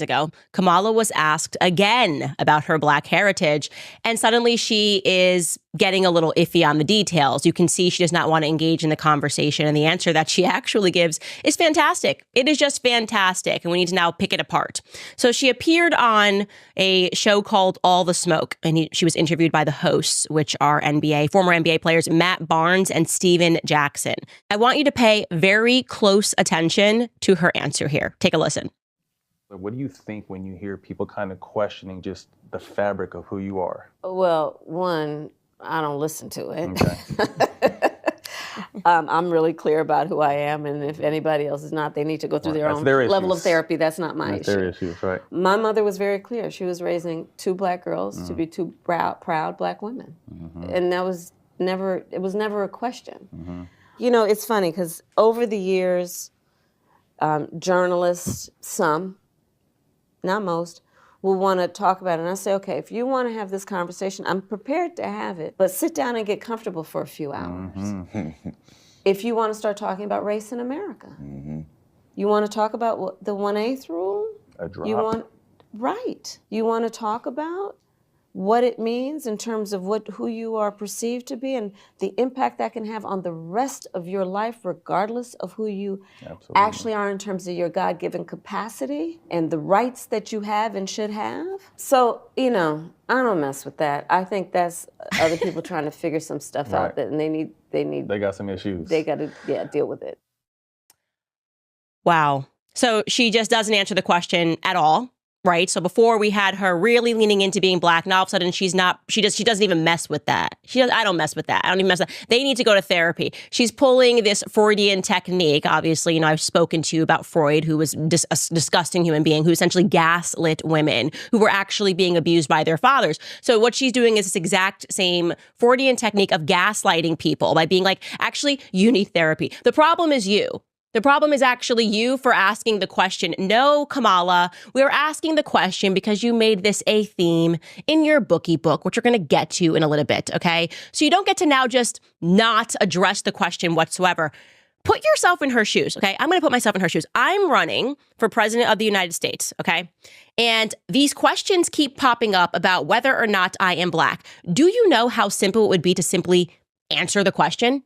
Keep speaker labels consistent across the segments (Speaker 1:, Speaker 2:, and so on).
Speaker 1: ago, Kamala was asked again about her Black heritage, and suddenly she is getting a little iffy on the details. You can see she does not want to engage in the conversation, and the answer that she actually gives is fantastic. It is just fantastic, and we need to now pick it apart. So she appeared on a show called All the Smoke, and she was interviewed by the hosts, which are former NBA players Matt Barnes and Steven Jackson. I want you to pay very close attention to her answer here. Take a listen.
Speaker 2: What do you think when you hear people kind of questioning just the fabric of who you are?
Speaker 3: Well, one, I don't listen to it.
Speaker 2: Okay.
Speaker 3: I'm really clear about who I am, and if anybody else is not, they need to go through their own level of therapy. That's not my issue.
Speaker 2: Their issues, right?
Speaker 3: My mother was very clear. She was raising two Black girls to be two proud Black women, and it was never a question. You know, it's funny because over the years, journalists, some, not most, will want to talk about it. And I say, okay, if you want to have this conversation, I'm prepared to have it, but sit down and get comfortable for a few hours. If you want to start talking about race in America, you want to talk about the 1/8 rule?
Speaker 2: A drop.
Speaker 3: You want to talk about what it means in terms of who you are perceived to be and the impact that can have on the rest of your life, regardless of who you actually are in terms of your God-given capacity and the rights that you have and should have. So, you know, I don't mess with that. I think that's other people trying to figure some stuff out, and they
Speaker 2: got some issues.
Speaker 3: They got to deal with it.
Speaker 1: Wow. So she just doesn't answer the question at all. Right. So before we had her really leaning into being Black. Now all of a sudden she doesn't even mess with that. I don't mess with that. I don't even mess with that. They need to go to therapy. She's pulling this Freudian technique. Obviously, you know, I've spoken to you about Freud, who was a disgusting human being who essentially gaslit women who were actually being abused by their fathers. So what she's doing is this exact same Freudian technique of gaslighting people by being like, actually, you need therapy. The problem is you. The problem is actually you for asking the question. No, Kamala, we're asking the question because you made this a theme in your bookie book, which we're going to get to in a little bit, okay? So you don't get to now just not address the question whatsoever. Put yourself in her shoes, okay? I'm going to put myself in her shoes. I'm running for president of the United States, okay? And these questions keep popping up about whether or not I am Black. Do you know how simple it would be to simply answer the question?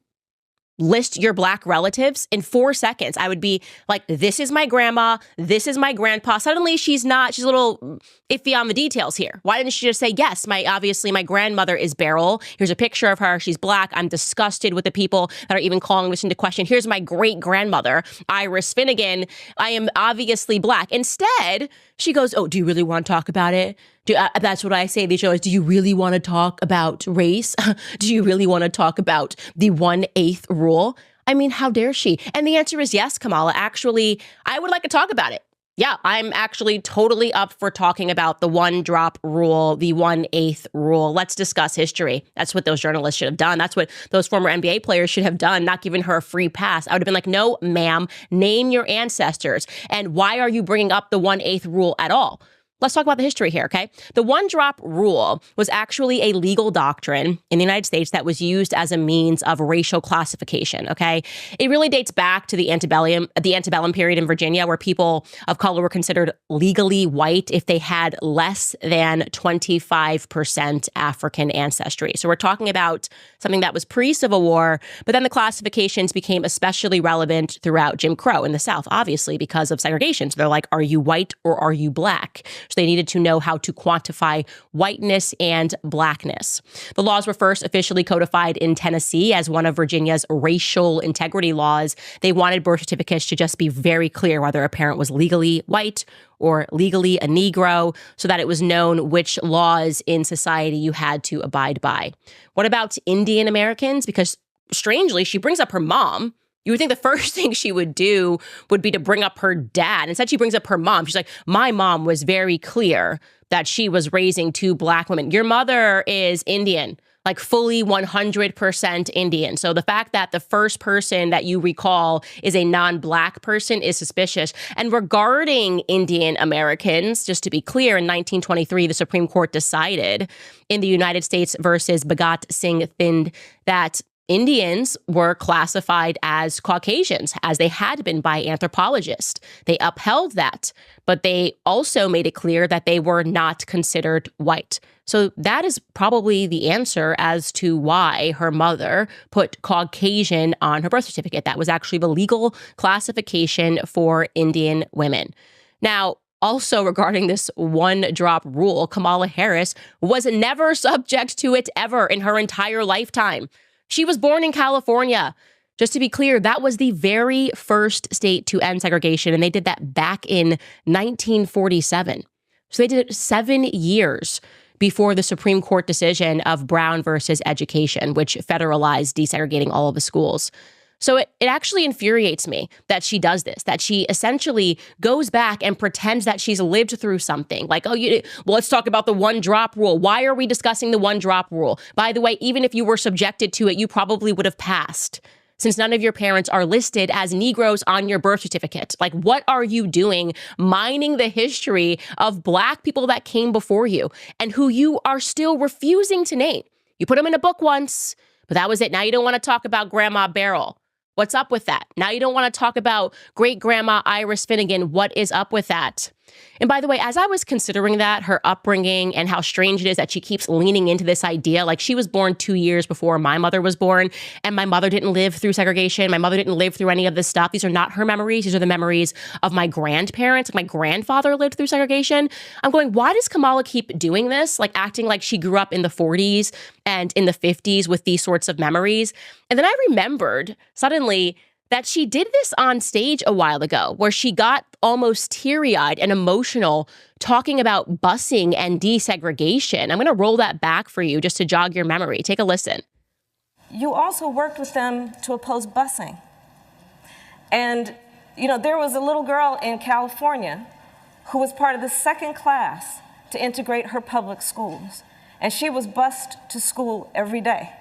Speaker 1: List your Black relatives in 4 seconds. I would be like, this is my grandma, this is my grandpa. Suddenly she's a little iffy on the details here. Why didn't she just say, yes, obviously my grandmother is Beryl. Here's a picture of her. She's Black. I'm disgusted with the people that are even calling this into question. Here's my great grandmother, Iris Finnegan. I am obviously Black. Instead, she goes, oh, do you really want to talk about it? That's what I say to these shows. Do you really want to talk about race? Do you really want to talk about the 1/8 rule? I mean, how dare she? And the answer is yes, Kamala. Actually, I would like to talk about it. Yeah, I'm actually totally up for talking about the 1-drop rule, the 1/8 rule. Let's discuss history. That's what those journalists should have done. That's what those former NBA players should have done, not giving her a free pass. I would have been like, no, ma'am, name your ancestors. And why are you bringing up the 1/8 rule at all? Let's talk about the history here, okay? The 1-drop rule was actually a legal doctrine in the United States that was used as a means of racial classification, okay? It really dates back to the antebellum period in Virginia, where people of color were considered legally white if they had less than 25% African ancestry. So we're talking about something that was pre-Civil War, but then the classifications became especially relevant throughout Jim Crow in the South, obviously, because of segregation. So they're like, are you white or are you Black? So they needed to know how to quantify whiteness and Blackness. The laws were first officially codified in Tennessee as one of Virginia's racial integrity laws. They wanted birth certificates to just be very clear whether a parent was legally white or legally a Negro, so that it was known which laws in society you had to abide by. What about Indian Americans? Because strangely, she brings up her mom. You would think the first thing she would do would be to bring up her dad. Instead, she brings up her mom. She's like, my mom was very clear that she was raising 2 Black women. Your mother is Indian, like fully 100% Indian. So the fact that the first person that you recall is a non-Black person is suspicious. And regarding Indian Americans, just to be clear, in 1923, the Supreme Court decided in the United States versus Bhagat Singh Thind that Indians were classified as Caucasians, as they had been by anthropologists. They upheld that, but they also made it clear that they were not considered white. So that is probably the answer as to why her mother put Caucasian on her birth certificate. That was actually the legal classification for Indian women. Now, also regarding this one-drop rule, Kamala Harris was never subject to it ever in her entire lifetime. She was born in California. Just to be clear, that was the very first state to end segregation, and they did that back in 1947. So they did it 7 years before the Supreme Court decision of Brown versus Education, which federalized desegregating all of the schools. So it actually infuriates me that she does this, that she essentially goes back and pretends that she's lived through something. Like, well, let's talk about the one-drop rule. Why are we discussing the one-drop rule? By the way, even if you were subjected to it, you probably would have passed, since none of your parents are listed as Negroes on your birth certificate. Like, what are you doing mining the history of Black people that came before you and who you are still refusing to name? You put them in a book once, but that was it. Now you don't want to talk about Grandma Beryl. What's up with that? Now you don't want to talk about great-grandma Iris Finnegan. What is up with that? And by the way, as I was considering that, her upbringing and how strange it is that she keeps leaning into this idea, like she was born 2 years before my mother was born, and my mother didn't live through segregation. My mother didn't live through any of this stuff. These are not her memories. These are the memories of my grandparents. My grandfather lived through segregation. I'm going, why does Kamala keep doing this? Like acting like she grew up in the 40s and in the 50s with these sorts of memories. And then I remembered suddenly that she did this on stage a while ago, where she got almost teary-eyed and emotional talking about busing and desegregation. I'm going to roll that back for you just to jog your memory. Take a listen.
Speaker 4: You also worked with them to oppose busing. And, there was a little girl in California who was part of the second class to integrate her public schools. And she was bused to school every day.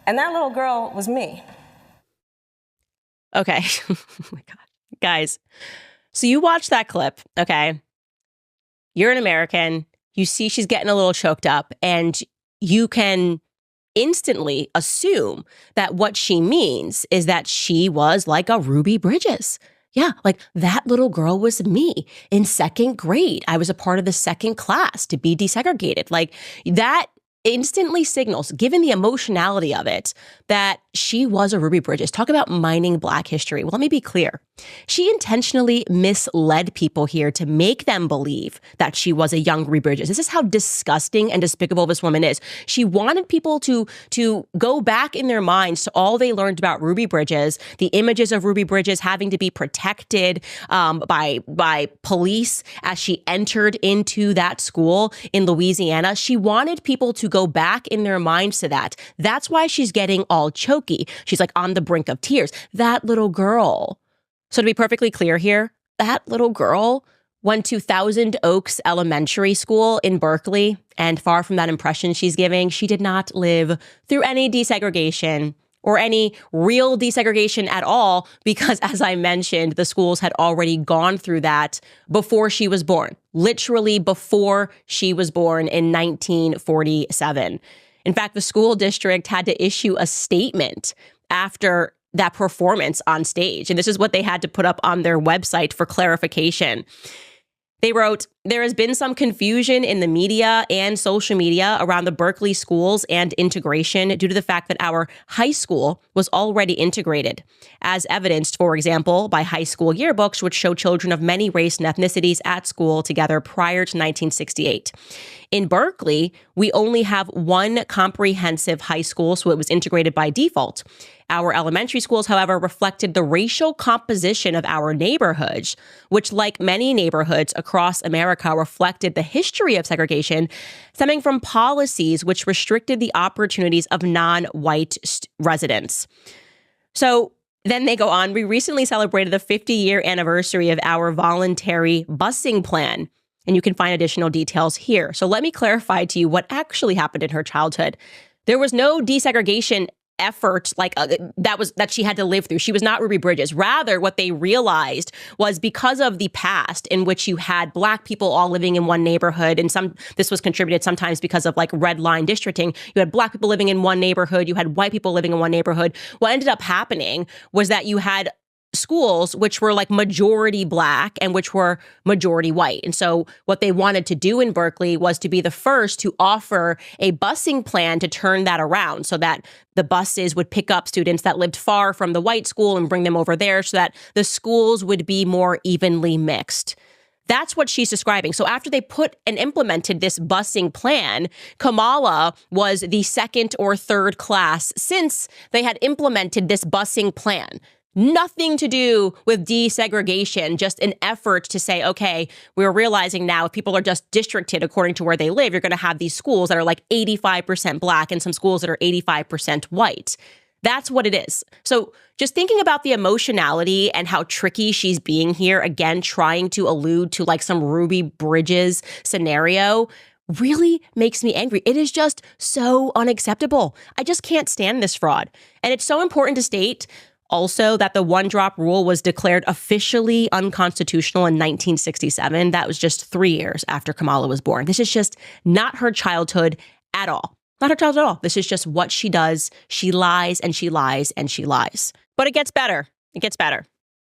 Speaker 4: And that little girl was me.
Speaker 1: Okay. Oh my God. Guys, so you watch that clip, okay? You're an American. You see she's getting a little choked up, and you can instantly assume that what she means is that she was like a Ruby Bridges. Yeah, like that little girl was me in second grade. I was a part of the second class to be desegregated. Like that instantly signals, given the emotionality of it, that she was a Ruby Bridges. Talk about mining Black history. Well, let me be clear. She intentionally misled people here to make them believe that she was a young Ruby Bridges. This is how disgusting and despicable this woman is. She wanted people to go back in their minds to all they learned about Ruby Bridges, the images of Ruby Bridges having to be protected by police as she entered into that school in Louisiana. She wanted people to go back in their minds to that. That's why she's getting all choky. She's like on the brink of tears. That little girl. So to be perfectly clear here, that little girl went to Thousand Oaks Elementary School in Berkeley, and far from that impression she's giving, she did not live through any desegregation or any real desegregation at all, because as I mentioned, the schools had already gone through that before she was born, literally before she was born in 1947. In fact, the school district had to issue a statement after that performance on stage. And this is what they had to put up on their website for clarification. They wrote, "There has been some confusion in the media and social media around the Berkeley schools and integration due to the fact that our high school was already integrated, as evidenced, for example, by high school yearbooks, which show children of many race and ethnicities at school together prior to 1968. In Berkeley, we only have one comprehensive high school, so it was integrated by default. Our elementary schools, however, reflected the racial composition of our neighborhoods, which, like many neighborhoods across America, reflected the history of segregation stemming from policies which restricted the opportunities of non-white residents." So then they go on, "We recently celebrated the 50-year anniversary of our voluntary busing plan." And you can find additional details here. So let me clarify to you what actually happened in her childhood. There was no desegregation effort that she had to live through. She was not Ruby Bridges. Rather, what they realized was because of the past in which you had Black people all living in one neighborhood, and this was contributed sometimes because of like red line districting. You had Black people living in one neighborhood, you had white people living in one neighborhood. What ended up happening was that you had schools which were like majority Black and which were majority white. And so what they wanted to do in Berkeley was to be the first to offer a busing plan to turn that around so that the buses would pick up students that lived far from the white school and bring them over there so that the schools would be more evenly mixed. That's what she's describing. So after they put and implemented this busing plan, Kamala was the second or third class since they had implemented this busing plan. Nothing to do with desegregation, just an effort to say, okay, we're realizing now if people are just districted according to where they live, you're going to have these schools that are like 85% Black and some schools that are 85% white. That's what it is. So just thinking about the emotionality and how tricky she's being here, again, trying to allude to like some Ruby Bridges scenario, really makes me angry. It is just so unacceptable. I just can't stand this fraud. And it's so important to state also that the one-drop rule was declared officially unconstitutional in 1967. That was just 3 years after Kamala was born. This is just not her childhood at all. Not her childhood at all. This is just what she does. She lies and she lies and she lies. But it gets better. It gets better.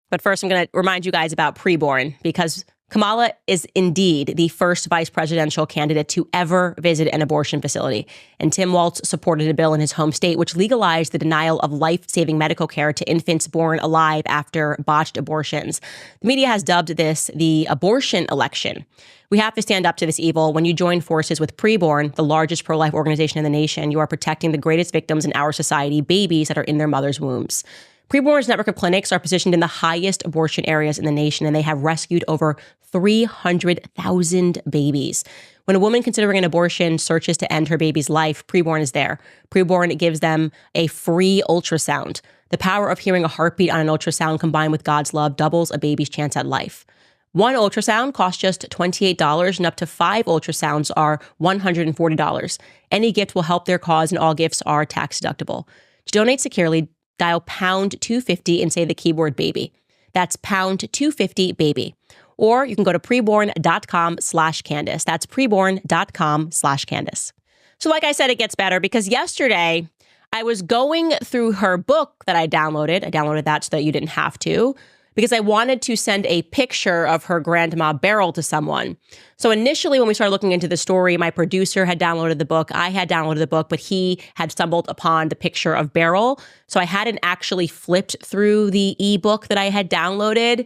Speaker 1: But first, I'm going to remind you guys about preborn, because Kamala is indeed the first vice presidential candidate to ever visit an abortion facility. And Tim Walz supported a bill in his home state which legalized the denial of life-saving medical care to infants born alive after botched abortions. The media has dubbed this the abortion election. We have to stand up to this evil. When you join forces with Preborn, the largest pro-life organization in the nation, you are protecting the greatest victims in our society, babies that are in their mother's wombs. Preborn's network of clinics are positioned in the highest abortion areas in the nation, and they have rescued over 300,000 babies. When a woman considering an abortion searches to end her baby's life, Preborn is there. Preborn gives them a free ultrasound. The power of hearing a heartbeat on an ultrasound combined with God's love doubles a baby's chance at life. One ultrasound costs just $28, and up to 5 ultrasounds are $140. Any gift will help their cause, and all gifts are tax deductible. To donate securely, dial pound 250 and say the keyword baby. That's pound 250 baby. Or you can go to preborn.com/Candace. That's preborn.com/Candace. So like I said, it gets better because yesterday I was going through her book that I downloaded. I downloaded that so that you didn't have to, because I wanted to send a picture of her grandma Beryl to someone. So initially, when we started looking into the story, my producer had downloaded the book. I had downloaded the book, but he had stumbled upon the picture of Beryl. So I hadn't actually flipped through the ebook that I had downloaded.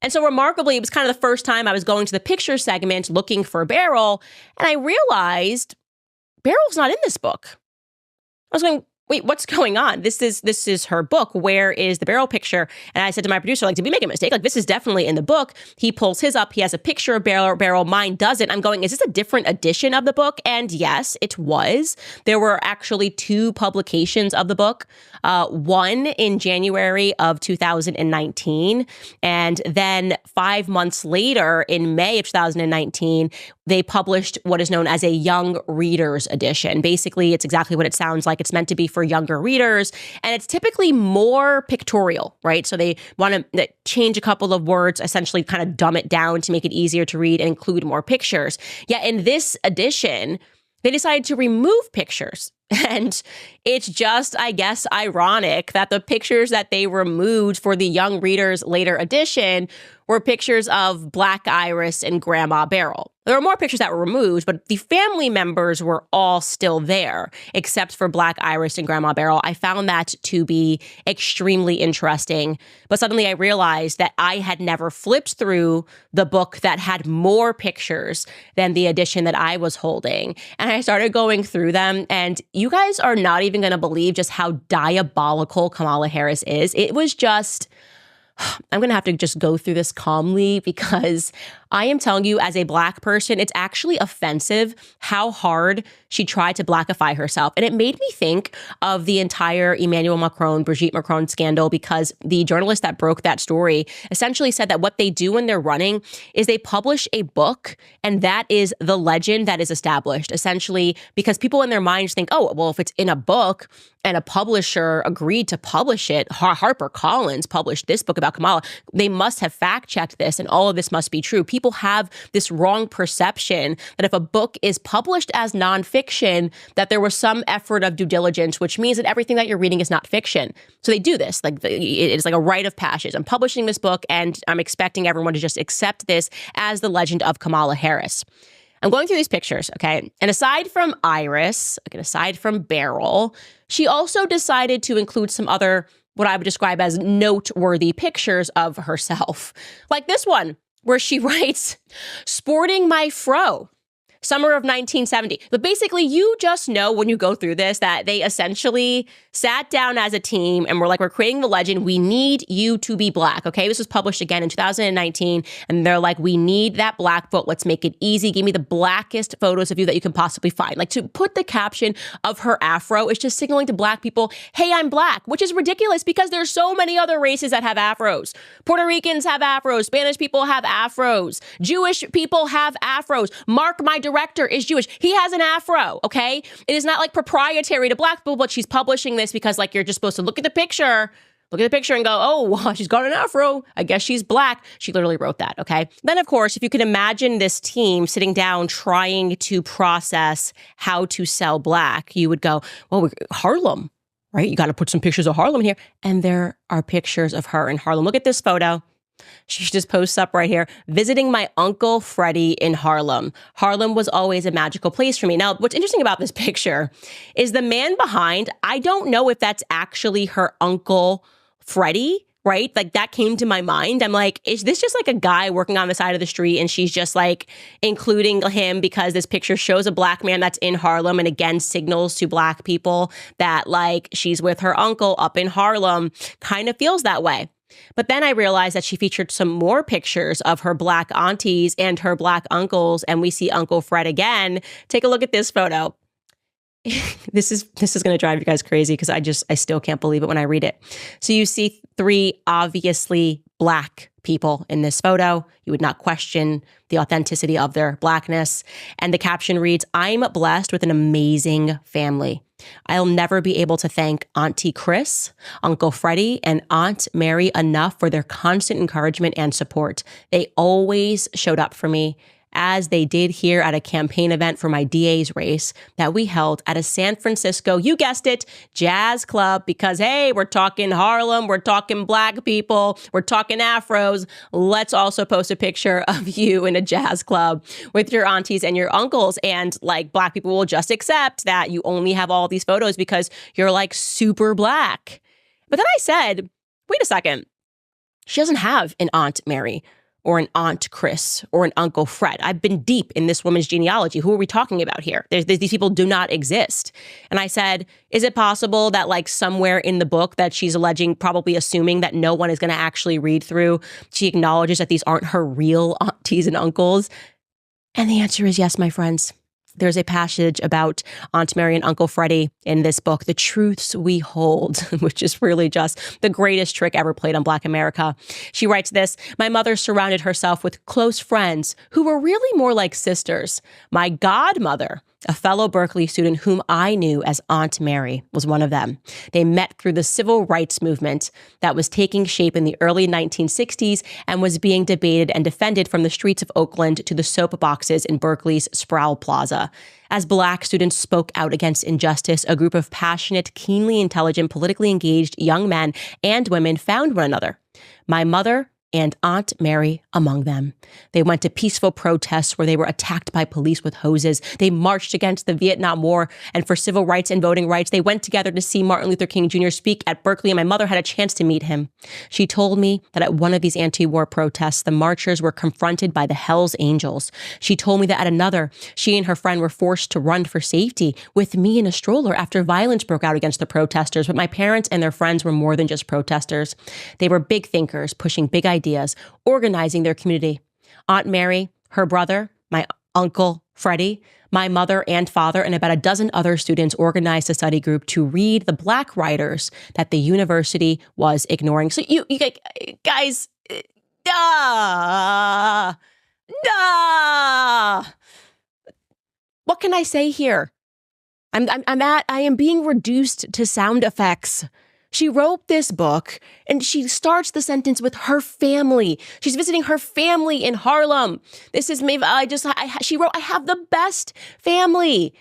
Speaker 1: And so remarkably, it was kind of the first time I was going to the picture segment looking for Beryl, and I realized Beryl's not in this book. I was going, wait, what's going on? This is her book. Where is the Beryl picture? And I said to my producer, like, did we make a mistake? Like, this is definitely in the book. He pulls his up. He has a picture of Beryl. Mine doesn't. I'm going, is this a different edition of the book? And yes, it was. There were actually 2 publications of the book. One in January of 2019. And then 5 months later, in May of 2019, they published what is known as a young readers edition. Basically, it's exactly what it sounds like. It's meant to be for younger readers, and it's typically more pictorial, right? So they want to change a couple of words, essentially kind of dumb it down to make it easier to read and include more pictures. Yet in this edition, they decided to remove pictures. And it's just, I guess, ironic that the pictures that they removed for the young readers later edition were pictures of Black Iris and Grandma Beryl. There were more pictures that were removed, but the family members were all still there, except for Black Iris and Grandma Beryl. I found that to be extremely interesting. But suddenly I realized that I had never flipped through the book that had more pictures than the edition that I was holding. And I started going through them, and you guys are not even going to believe just how diabolical Kamala Harris is. It was just, I'm going to have to just go through this calmly because I am telling you, as a Black person, it's actually offensive how hard she tried to Blackify herself. And it made me think of the entire Emmanuel Macron, Brigitte Macron scandal, because the journalist that broke that story essentially said that what they do when they're running is they publish a book, and that is the legend that is established, essentially, because people in their minds think, oh, well, if it's in a book and a publisher agreed to publish it, HarperCollins published this book about Kamala, they must have fact-checked this, and all of this must be true. People have this wrong perception that if a book is published as nonfiction, that there was some effort of due diligence, which means that everything that you're reading is not fiction. So they do this. Like it's like a rite of passage. I'm publishing this book, and I'm expecting everyone to just accept this as the legend of Kamala Harris. I'm going through these pictures, okay? And aside from Iris, aside from Beryl, she also decided to include some other, what I would describe as noteworthy pictures of herself. Like this one, where she writes, "Sporting my fro. Summer of 1970. But basically, you just know when you go through this that they essentially sat down as a team and were like, we're creating the legend. We need you to be Black. Okay, this was published again in 2019. And they're like, we need that Black vote. Let's make it easy. Give me the blackest photos of you that you can possibly find. Like, to put the caption of her afro is just signaling to Black people, hey, I'm Black, which is ridiculous because there's so many other races that have afros. Puerto Ricans have afros. Spanish people have afros. Jewish people have afros. Mark, my director, is Jewish. He has an afro, okay? It is not like proprietary to Black people, but she's publishing this because like you're just supposed to look at the picture and go, oh, well, she's got an afro. I guess she's Black. She literally wrote that, okay? Then, of course, if you could imagine this team sitting down trying to process how to sell Black, you would go, well, Harlem, right? You got to put some pictures of Harlem here. And there are pictures of her in Harlem. Look at this photo. She just posts up right here, visiting my Uncle Freddie in Harlem. Harlem was always a magical place for me. Now, what's interesting about this picture is the man behind, I don't know if that's actually her Uncle Freddie, right? Like that came to my mind. I'm like, is this just like a guy working on the side of the street and she's just like including him because this picture shows a Black man that's in Harlem and again signals to Black people that like she's with her uncle up in Harlem? Kind of feels that way. But then I realized that she featured some more pictures of her Black aunties and her Black uncles, and we see Uncle Fred again. Take a look at this photo. This is going to drive you guys crazy because I still can't believe it when I read it. So you see three obviously Black people in this photo. You would not question the authenticity of their Blackness. And the caption reads, "I'm blessed with an amazing family. I'll never be able to thank Auntie Chris, Uncle Freddie, and Aunt Mary enough for their constant encouragement and support. They always showed up for me, as they did here at a campaign event for my DA's race that we held at a San Francisco, you guessed it, jazz club, because, hey, we're talking Harlem, we're talking Black people, we're talking afros. Let's also post a picture of you in a jazz club with your aunties and your uncles. And like Black people will just accept that you only have all these photos because you're like super Black. But then I said, wait a second, she doesn't have an Aunt Mary or an Aunt Chris, or an Uncle Fred. I've been deep in this woman's genealogy. Who are we talking about here? These people do not exist. And I said, is it possible that like somewhere in the book that she's alleging, probably assuming that no one is going to actually read through, she acknowledges that these aren't her real aunties and uncles? And the answer is yes, my friends. There's a passage about Aunt Mary and Uncle Freddie in this book, The Truths We Hold, which is really just the greatest trick ever played on Black America. She writes this, "My mother surrounded herself with close friends who were really more like sisters. My godmother, a fellow Berkeley student whom I knew as Aunt Mary, was one of them. They met through the civil rights movement that was taking shape in the early 1960s and was being debated and defended from the streets of Oakland to the soap boxes in Berkeley's Sproul Plaza. As Black students spoke out against injustice, a group of passionate, keenly intelligent, politically engaged young men and women found one another. My mother and Aunt Mary among them. They went to peaceful protests where they were attacked by police with hoses. They marched against the Vietnam War and for civil rights and voting rights. They went together to see Martin Luther King Jr. speak at Berkeley, and my mother had a chance to meet him. She told me that at one of these anti-war protests, the marchers were confronted by the Hells Angels. She told me that at another, she and her friend were forced to run for safety with me in a stroller after violence broke out against the protesters. But my parents and their friends were more than just protesters. They were big thinkers, pushing big ideas, organizing their community. Aunt Mary, her brother, my uncle Freddie, my mother and father, and about a dozen other students organized a study group to read the Black writers that the university was ignoring. So you guys, what can I say here? I am being reduced to sound effects. She wrote this book and she starts the sentence with her family. She's visiting her family in Harlem. This is maybe she wrote, I have the best family,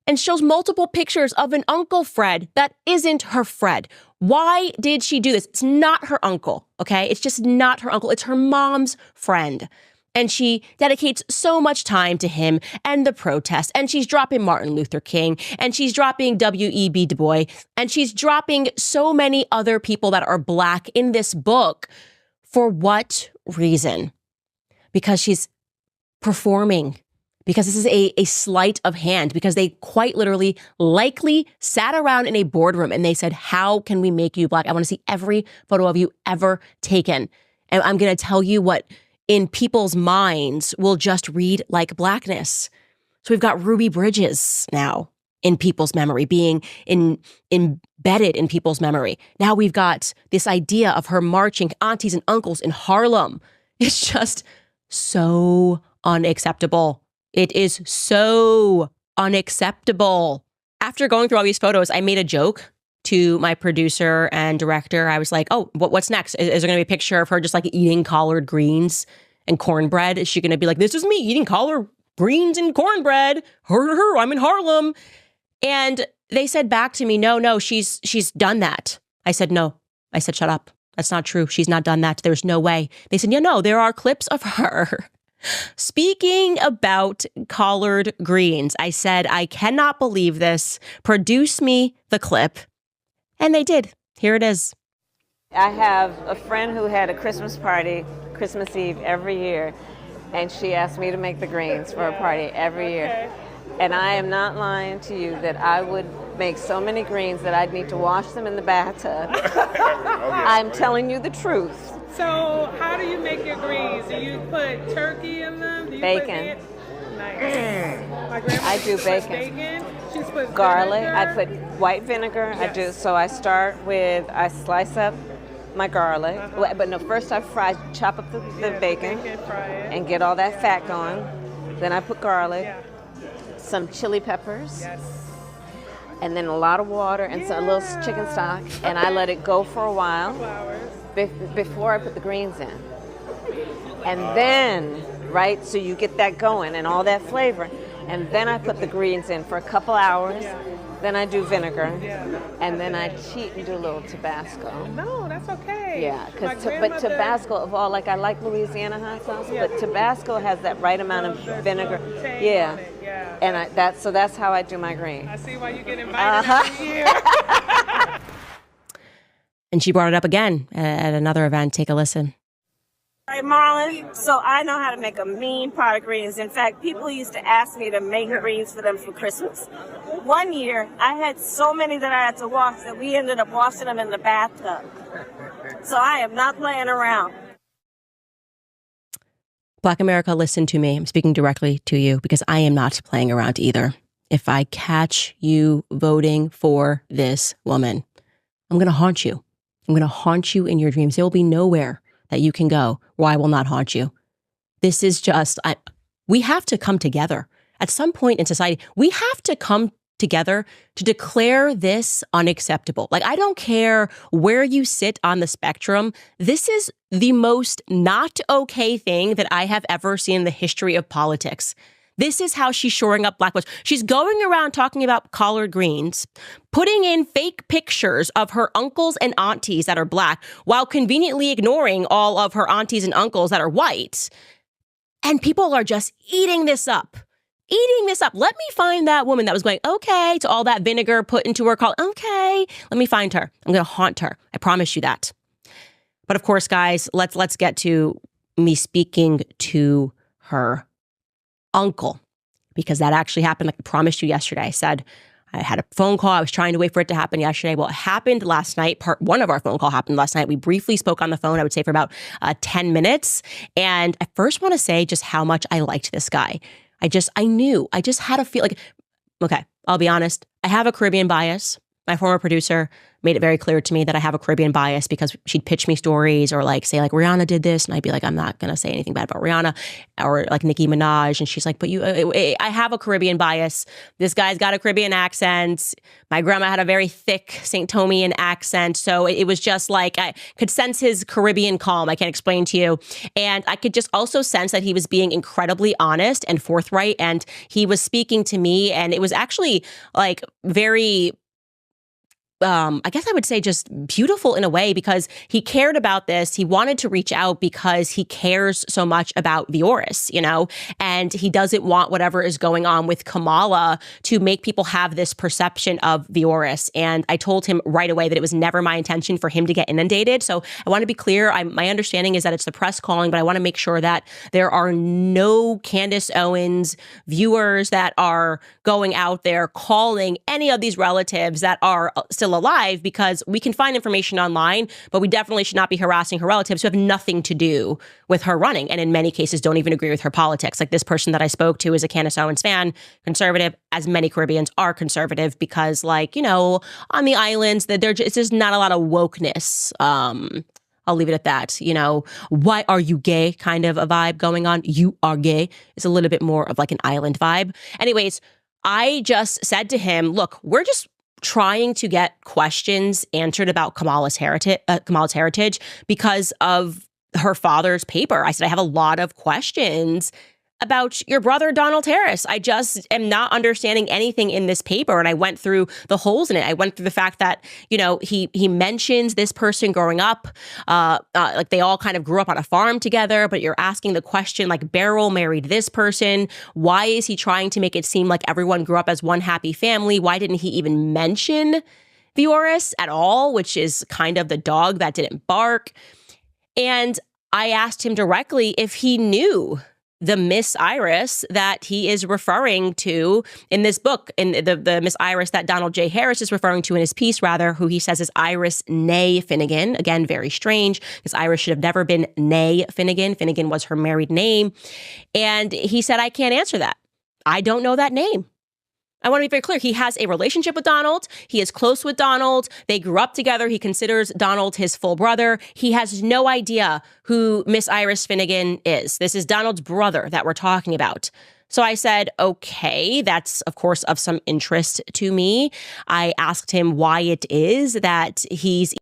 Speaker 1: and shows multiple pictures of an Uncle Fred that isn't her Fred. Why did she do this? It's not her uncle, okay? It's just not her uncle. It's her mom's friend. And she dedicates so much time to him and the protests. And she's dropping Martin Luther King. And she's dropping W.E.B. Du Bois. And she's dropping so many other people that are Black in this book. For what reason? Because she's performing. Because this is a sleight of hand. Because they quite literally likely sat around in a boardroom and they said, how can we make you Black? I want to see every photo of you ever taken. And I'm going to tell you what in people's minds will just read like Blackness. So we've got Ruby Bridges now in people's memory, being embedded in people's memory. Now we've got this idea of her marching aunties and uncles in Harlem. It's just so unacceptable. It is so unacceptable. After going through all these photos, I made a joke to my producer and director. I was like, oh, what's next? Is there going to be a picture of her just like eating collard greens and cornbread? Is she going to be like, this is me eating collard greens and cornbread. I'm in Harlem. And they said back to me, no, she's done that. I said, no. I said, shut up. That's not true. She's not done that. There's no way. They said, yeah, no, there are clips of her speaking about collard greens. I said, I cannot believe this. Produce me the clip. And they did. Here it is.
Speaker 3: I have a friend who had a Christmas party, Christmas Eve every year, and she asked me to make the greens for a party every year. And I am not lying to you that I would make so many greens that I'd need to wash them in the bathtub. I'm telling you the truth.
Speaker 5: So how do you make your greens? Do you put turkey in them? Do you
Speaker 3: bacon.
Speaker 5: Nice. My grandma
Speaker 3: I do
Speaker 5: puts
Speaker 3: bacon.
Speaker 5: She's put
Speaker 3: Garlic.
Speaker 5: vinegar.
Speaker 3: I put white vinegar.
Speaker 5: Yes.
Speaker 3: I do. So I start with, I slice up my garlic. Well, but no, first I chop up the bacon
Speaker 5: fry it.
Speaker 3: and get all that fat going. Then I put garlic, some chili peppers, and then a lot of water and a little chicken stock. And I let it go for a while before I put the greens in. And then, right, so you get that going and all that flavor. And then I put the greens in for a couple hours. Then I do vinegar. And then I cheat and do a little Tabasco.
Speaker 5: No, that's okay.
Speaker 3: Yeah, but Tabasco of all, like I like Louisiana hot sauce, but Tabasco has that right amount of vinegar. Yeah. And so that's how I do my greens.
Speaker 5: I see why you get invited every year.
Speaker 1: And she brought it up again at another event. Take a listen.
Speaker 6: Hey, Marlon, so I know how to make a mean pot of greens. In fact, people used to ask me to make greens for them for Christmas. One year, I had so many that I had to wash that we ended up washing them in the bathtub. So I am not playing around.
Speaker 1: Black America, listen to me. I'm speaking directly to you because I am not playing around either. If I catch you voting for this woman, I'm going to haunt you. I'm going to haunt you in your dreams. There will be nowhere that you can go where I will not haunt you. This is just, we have to come together. At some point in society, we have to come together to declare this unacceptable. Like, I don't care where you sit on the spectrum. This is the most not okay thing that I have ever seen in the history of politics. This is how she's shoring up Black votes. She's going around talking about collard greens, putting in fake pictures of her uncles and aunties that are Black, while conveniently ignoring all of her aunties and uncles that are white. And people are just eating this up. Let me find that woman that was going, okay, to all that vinegar put into her collard. Okay, let me find her. I'm going to haunt her. I promise you that. But of course, guys, let's get to me speaking to her uncle, because that actually happened. Like I promised you yesterday. I said I had a phone call. I was trying to wait for it to happen yesterday. Well, it happened last night. Part one of our phone call happened last night. We briefly spoke on the phone, I would say for about 10 minutes. And I first want to say just how much I liked this guy. I just had a feel like, okay, I'll be honest. I have a Caribbean bias. My former producer made it very clear to me that I have a Caribbean bias because she'd pitch me stories or like say like Rihanna did this. And I'd be like, I'm not going to say anything bad about Rihanna, or like Nicki Minaj. And she's like, but I have a Caribbean bias. This guy's got a Caribbean accent. My grandma had a very thick St. Thomian accent. So it was just like, I could sense his Caribbean calm. I can't explain to you. And I could just also sense that he was being incredibly honest and forthright. And he was speaking to me. And it was actually like very, I guess I would say just beautiful in a way, because he cared about this. He wanted to reach out because he cares so much about Vioris, you know, and he doesn't want whatever is going on with Kamala to make people have this perception of Vioris. And I told him right away that it was never my intention for him to get inundated. So I want to be clear. My understanding is that it's the press calling, but I want to make sure that there are no Candace Owens viewers that are going out there calling any of these relatives that are still alive, because we can find information online, but we definitely should not be harassing her relatives who have nothing to do with her running, and in many cases don't even agree with her politics. Like this person that I spoke to is a Candace Owens fan, conservative, as many Caribbeans are conservative, because like, you know, on the islands, that it's just not a lot of wokeness. I'll leave it at that. You know, why are you gay kind of a vibe going on. You are gay. It's a little bit more of like an island vibe. Anyways, I just said to him, look, we're just trying to get questions answered about Kamala's heritage because of her father's paper. I said, I have a lot of questions about your brother, Donald Harris. I just am not understanding anything in this paper. And I went through the holes in it. I went through the fact that, you know, he mentions this person growing up, like they all kind of grew up on a farm together, but you're asking the question, like Beryl married this person. Why is he trying to make it seem like everyone grew up as one happy family? Why didn't he even mention Vioris at all, which is kind of the dog that didn't bark? And I asked him directly if he knew the Miss Iris that he is referring to in this book, in the Miss Iris that Donald J. Harris is referring to in his piece, rather, who he says is Iris Nay Finnegan. Again, very strange, because Iris should have never been Nay Finnegan. Finnegan was her married name. And he said, I can't answer that. I don't know that name. I want to be very clear. He has a relationship with Donald. He is close with Donald. They grew up together. He considers Donald his full brother. He has no idea who Miss Iris Finnegan is. This is Donald's brother that we're talking about. So I said, okay, that's of course of some interest to me. I asked him why it is that he's